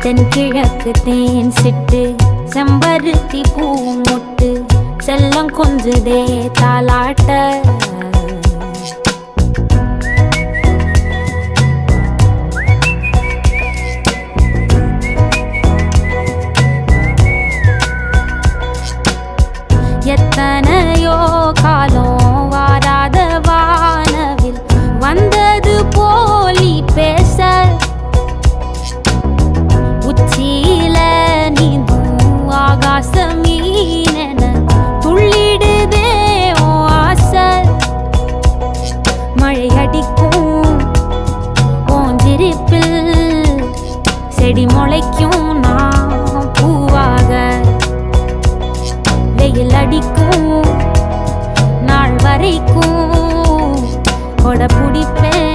தென்கிழக்கு தேன் சிட்டு செம்பருத்தி பூ முட்டு செல்லம் கொஞ்சுதே தாலாட்ட எத்தனையோ காலம் வாராத வானவில் வந்தது போலி பேச உச்சியில நீந்தும் ஆகாச மீனென துள்ளிடுதே ஓ ஆசை மழை அடிக்கும் ஓஞ்சிருப்பில் செடி முளைக்கும் நான் பூவாக வெயில் அடிக்கும் நாள் வரைக்கும் கொடை பிடிப்பேன்